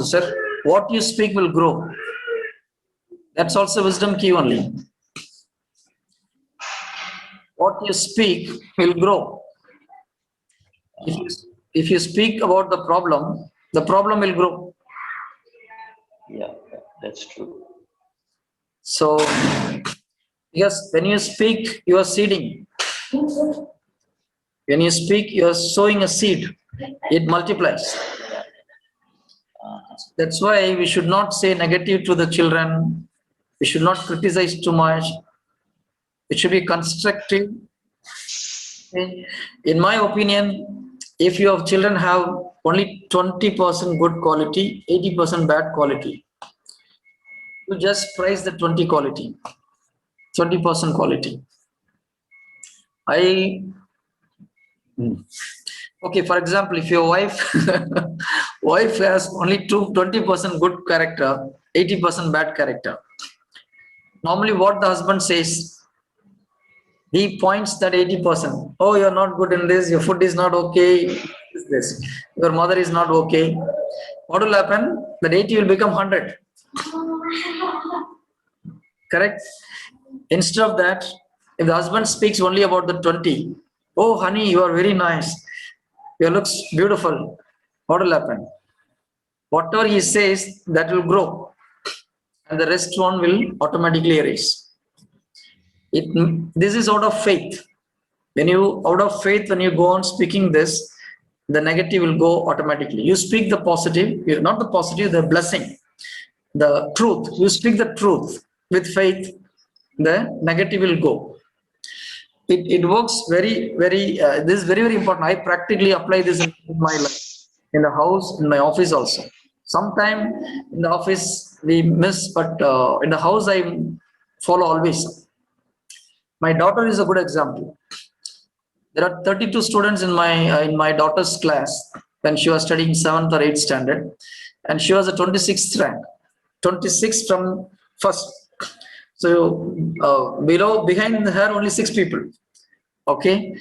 sir, what you speak will grow. That's also wisdom key only. What you speak will grow. If you speak about the problem will grow. Yeah, that's true. So, yes, when you speak, you are seeding. When you speak, you are sowing a seed. It multiplies. That's why we should not say negative to the children. We should not criticize too much. It should be constructive. In my opinion, if your children have only 20% good quality, 80% bad quality, you just praise the 20% quality. Okay, for example, if your wife has only 20% good character, 80% bad character, normally what the husband says, he points that 80%. Oh, you're not good in this, your food is not okay, this, your mother is not okay. What will happen? That 80 will become 100. Correct? Instead of that, if the husband speaks only about the 20, oh honey, you are very nice, your looks beautiful, what will happen? Whatever he says, that will grow, and the rest one will automatically erase. This is out of faith. When you go on speaking this, the negative will go automatically. You speak the positive, not the positive, the blessing, the truth. You speak the truth with faith, the negative will go. It works very, this is very, very important. I practically apply this in my life, in the house, in my office also. Sometime in the office we miss, but in the house I follow always. My daughter is a good example. There are 32 students in my daughter's class when she was studying 7th or 8th standard, and she was a 26th rank, 26 from first. So behind her only 6 people. Okay,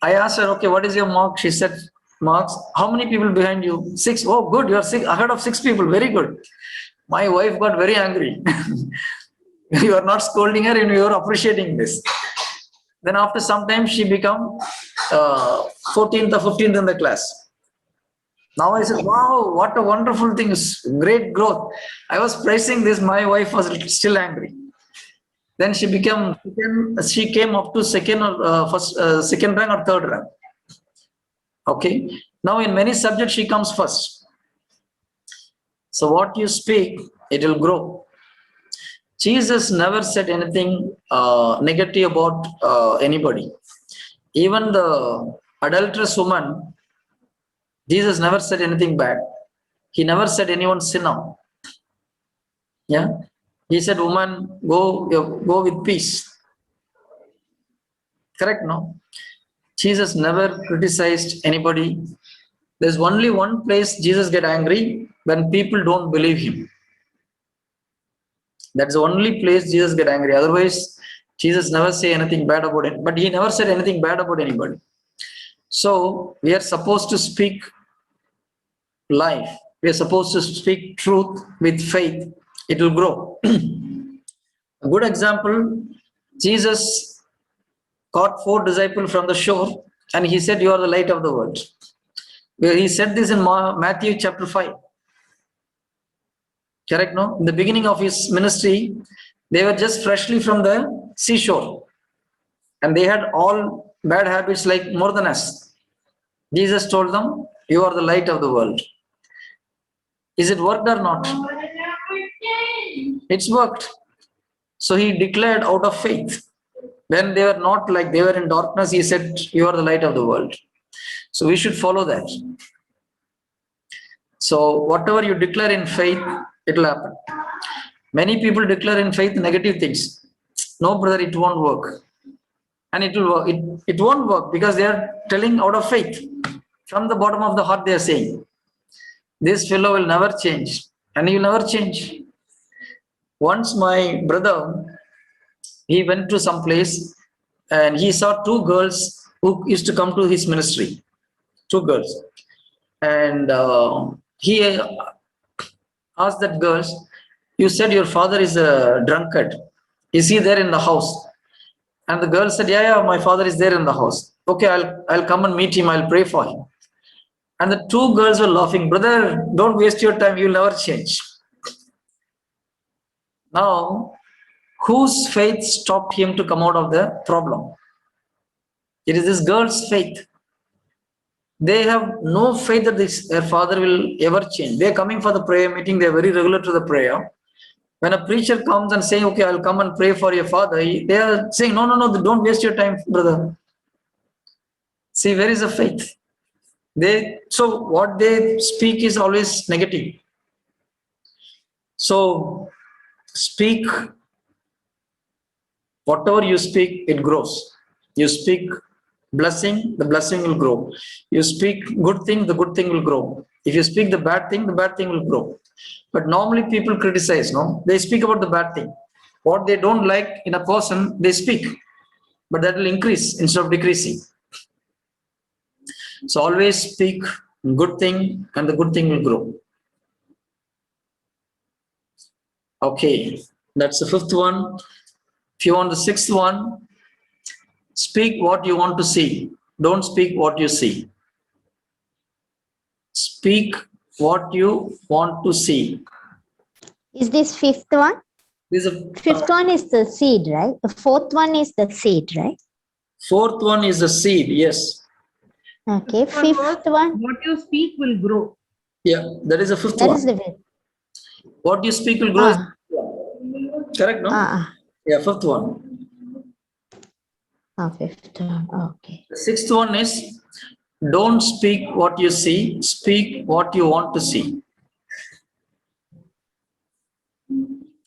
I asked her, okay, what is your mark? She said, marks. How many people behind you? 6. Oh, good. You are 6 ahead of 6 people. Very good. My wife got very angry. You are not scolding her, and you are appreciating this. Then after some time, she become 14th or 15th in the class. Now I said, wow, what a wonderful thing! Great growth. I was praising this. My wife was still angry. Then she came up to second or second rank or third rank. Okay. Now in many subjects she comes first. So what you speak, it will grow. Jesus never said anything negative about anybody. Even the adulterous woman, Jesus never said anything bad. He never said anyone sinner. Yeah. He said, woman, go with peace. Correct, no? Jesus never criticized anybody. There's only one place Jesus get angry, when people don't believe him. That's the only place Jesus get angry. Otherwise, Jesus never say anything bad about it. But he never said anything bad about anybody. So we are supposed to speak life. We are supposed to speak truth with faith. It will grow. A good example, Jesus caught 4 disciples from the shore, and he said, you are the light of the world. He said this in Matthew chapter 5. Correct, no? In the beginning of his ministry, they were just freshly from the seashore, and they had all bad habits like more than us. Jesus told them, you are the light of the world. Is it worked or not? It's worked. So he declared out of faith. When they were not, like they were in darkness, he said, you are the light of the world. So we should follow that. So whatever you declare in faith, it will happen. Many people declare in faith negative things. No, brother, it won't work. And it will work. It won't work because they are telling out of faith. From the bottom of the heart, they are saying, this fellow will never change, and he will never change. Once my brother, he went to some place and he saw 2 girls who used to come to his ministry. 2 girls. And he asked that girls, you said your father is a drunkard. Is he there in the house? And the girl said, yeah, my father is there in the house. Okay, I'll come and meet him. I'll pray for him. And the two girls were laughing. Brother, don't waste your time. You'll never change. Now, whose faith stopped him to come out of the problem? It is this girl's faith. They have no faith that their father will ever change. They're coming for the prayer meeting. They're very regular to the prayer. When a preacher comes and saying, okay, I'll come and pray for your father, they are saying, no, don't waste your time, brother. See, where is the faith? So what they speak is always negative. So speak, whatever you speak, it grows. You speak blessing, the blessing will grow. You speak good thing, the good thing will grow. If you speak the bad thing will grow. But normally people criticize, no? They speak about the bad thing. What they don't like in a person, they speak. But that will increase instead of decreasing. So always speak good thing and the good thing will grow. Okay, that's the fifth one. If you want the sixth one, speak what you want to see. Don't speak what you see. Speak what you want to see. Is this fifth one? This is Fifth one is the seed, right? The fourth one is the seed, right? fourth one is the seed, yes. Okay, fifth one. What you speak will grow. Yeah, that is the fifth That one. is the fifth. What you speak will grow. Correct, no? Yeah, fifth one. Fifth one. Okay. The sixth one is don't speak what you see, speak what you want to see.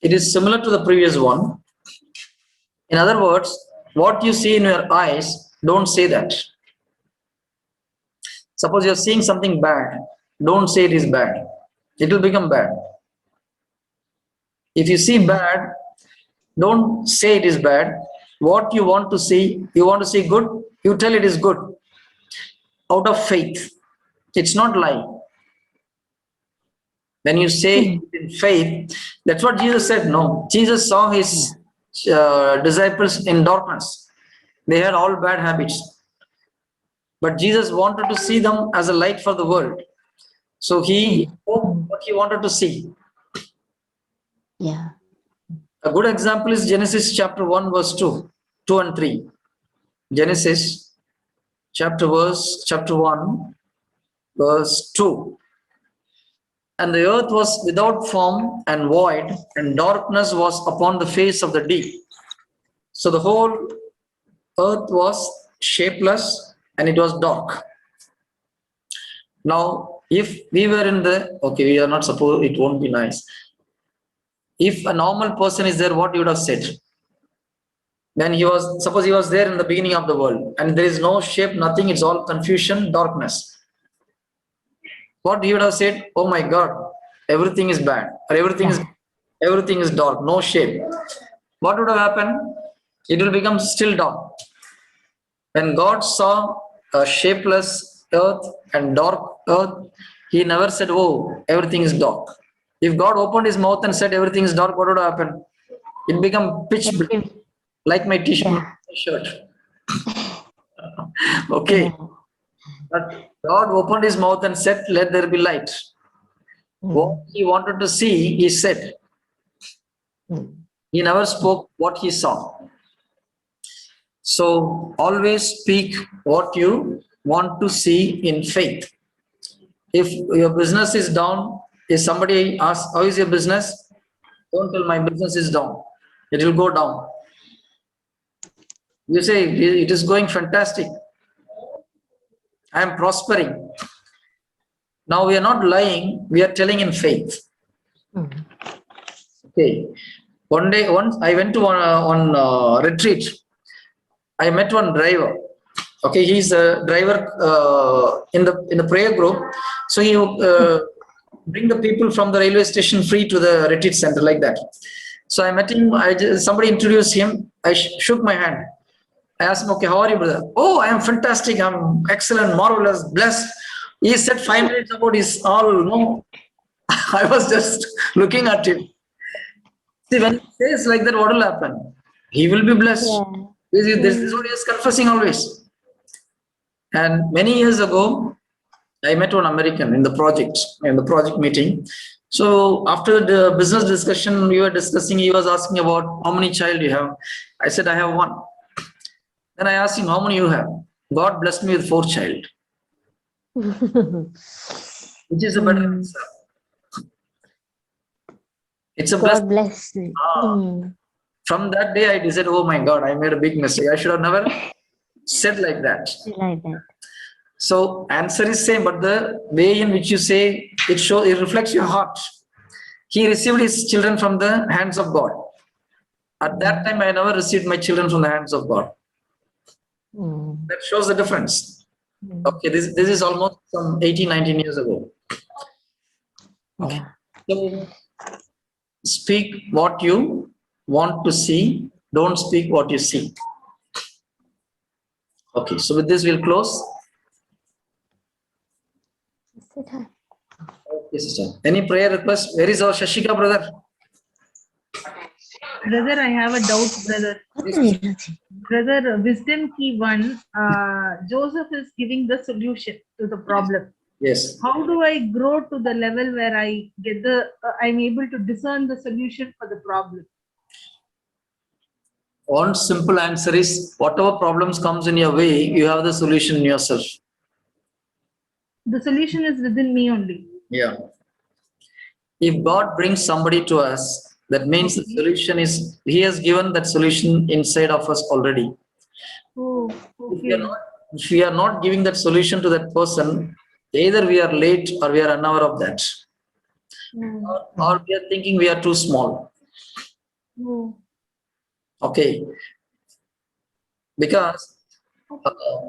It is similar to the previous one. In other words, what you see in your eyes, don't say that. Suppose you're seeing something bad, don't say it is bad. It will become bad. If you see bad, don't say it is bad. What you want to see good, you tell it is good. Out of faith. It's not lie. When you say in faith, that's what Jesus said. No, Jesus saw his disciples in darkness. They had all bad habits. But Jesus wanted to see them as a light for the world. So he spoke what he wanted to see. Yeah. A good example is Genesis chapter 1, verse 2 and 3. Genesis chapter 1, verse 2. And the earth was without form and void, and darkness was upon the face of the deep. So the whole earth was shapeless and it was dark. Now, if we were in the, okay, we are not supposed, it won't be nice. If a normal person is there, what you would have said? When he was, suppose he was there in the beginning of the world and there is no shape, nothing, it's all confusion, darkness. What he would have said, oh my God, everything is bad, or everything is dark, no shape. What would have happened? It will become still dark. When God saw a shapeless earth and dark earth, he never said, oh, everything is dark. If God opened his mouth and said everything is dark, what would happen? It become pitch black, like my t-shirt. Okay. Yeah. But God opened his mouth and said, let there be light. What he wanted to see, he said. He never spoke what he saw. So always speak what you want to see in faith. If your business is down, if somebody asks, how is your business? Don't tell my business is down. It will go down. You say, it is going fantastic. I am prospering. Now we are not lying, we are telling in faith. Okay. Once I went to on retreat. I met one driver. Okay, he's a driver in the prayer group. So he bring the people from the railway station free to the retreat center, like that. So I met him. Somebody introduced him. I shook my hand. I asked him, okay, how are you, brother? Oh, I am fantastic. I'm excellent, marvelous, blessed. He said 5 minutes about his all, I was just looking at him. See, when he says like that, what will happen? He will be blessed. Yeah. This is what he is confessing always. And many years ago, I met one American in the project meeting. So after the business discussion we were discussing, he was asking about how many child you have. I said, I have one. Then I asked him, how many you have? God blessed me with 4 child, which is a better answer. It's a blessing. God bless you. From that day, I decided, oh my God, I made a big mistake. I should have never said like that. Like that. So answer is same, but the way in which you say it reflects your heart. He received his children from the hands of God. At that time, I never received my children from the hands of God. That shows the difference. Okay, this is almost some 18, 19 years ago. Okay. So speak what you want to see. Don't speak what you see. Okay, so with this we'll close. Okay, sister. Any prayer request? Where is our Shashika brother? Brother, I have a doubt, brother. Brother, wisdom key 1, Joseph is giving the solution to the problem. Yes. How do I grow to the level where I get I'm able to discern the solution for the problem? One simple answer is whatever problems comes in your way, you have the solution in yourself. The solution is within me only. Yeah. If God brings somebody to us, that means the solution is, He has given that solution inside of us already. Oh, okay. If we are not giving that solution to that person, either we are late or we are unaware of that. Or we are thinking we are too small. Oh. Okay. Because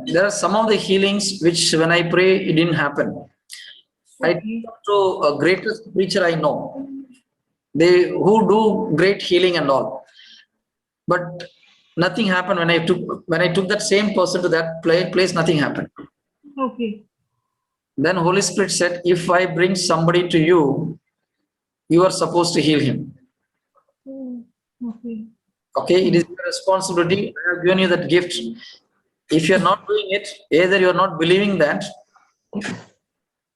there are some of the healings which when I pray, it didn't happen. I talked to a greatest preacher I know. They who do great healing and all. But nothing happened when I took that same person to that place, nothing happened. Okay. Then Holy Spirit said, if I bring somebody to you, you are supposed to heal him. Okay. Okay, it is your responsibility. I have given you that gift. If you are not doing it, either you are not believing that,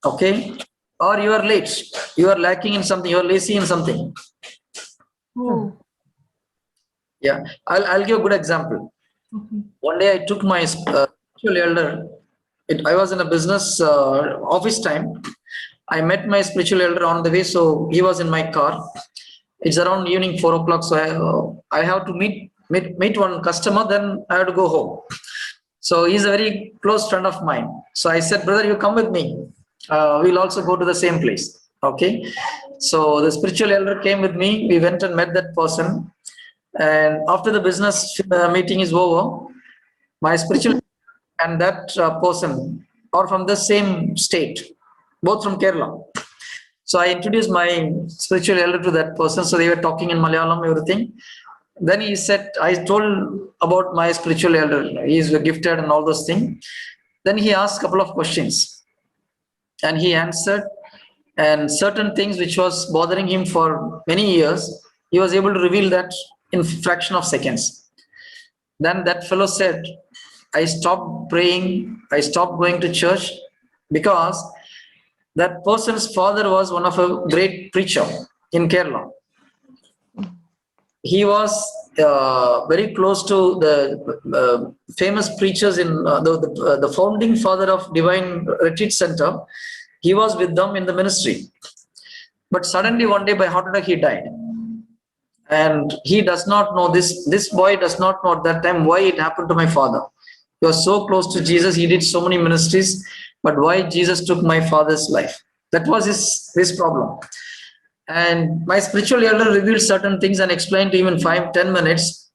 okay, or you are late. You are lacking in something. You are lazy in something. Oh. Yeah, I'll give a good example. Okay. One day I took my spiritual elder. I was in a business office time. I met my spiritual elder on the way, so he was in my car. It's around evening 4 o'clock, so I have to meet one customer. Then I have to go home. So he's a very close friend of mine. So I said, brother, you come with me. We'll also go to the same place. Okay. So the spiritual elder came with me. We went and met that person. And after the business meeting is over, my spiritual and that person are from the same state, both from Kerala. So I introduced my spiritual elder to that person. So they were talking in Malayalam, everything. Then he said, I told about my spiritual elder. He is gifted and all those things. Then he asked a couple of questions and he answered, and certain things which was bothering him for many years, he was able to reveal that in fraction of seconds. Then that fellow said, I stopped praying, I stopped going to church because that person's father was one of a great preacher in Kerala. He was very close to the famous preachers in the founding father of Divine Retreat Center. He was with them in the ministry. But suddenly one day by heart attack he died. And he does not know this boy does not know at that time why it happened to my father. He was so close to Jesus, he did so many ministries, but why Jesus took my father's life? That was his problem. And my spiritual elder revealed certain things and explained to him in 5-10 minutes,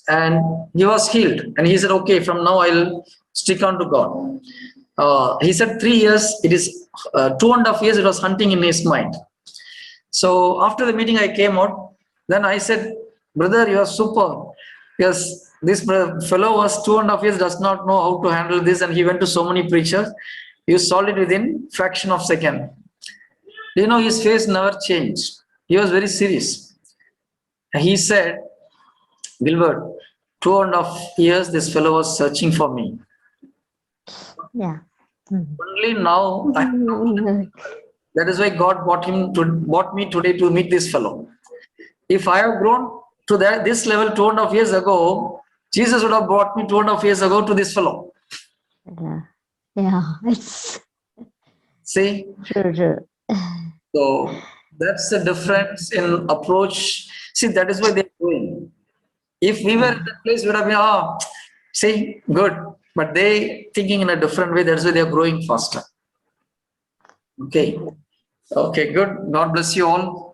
and he was healed. And he said, okay, from now I'll stick on to God. He said 3 years, it is 2.5 years, it was hunting in his mind. So after the meeting I came out, then I said, brother, you are super. Yes, this fellow was 2.5 years, does not know how to handle this, and he went to so many preachers. You solved it within fraction of second. You know, his face never changed. He was very serious. He said, Gilbert, 2.5 years this fellow was searching for me. Yeah. Mhm. Only now, that is why God brought me today to meet this fellow. If I have grown to this level 2.5 years ago, Jesus would have brought me 2.5 years ago to this fellow. Yeah. Yeah. It's See, true. True. so that's the difference in approach. See, that is why they're doing. If we were in that place, we would have been, see, good. But they thinking in a different way. That's why they're growing faster. Okay. Okay, good. God bless you all.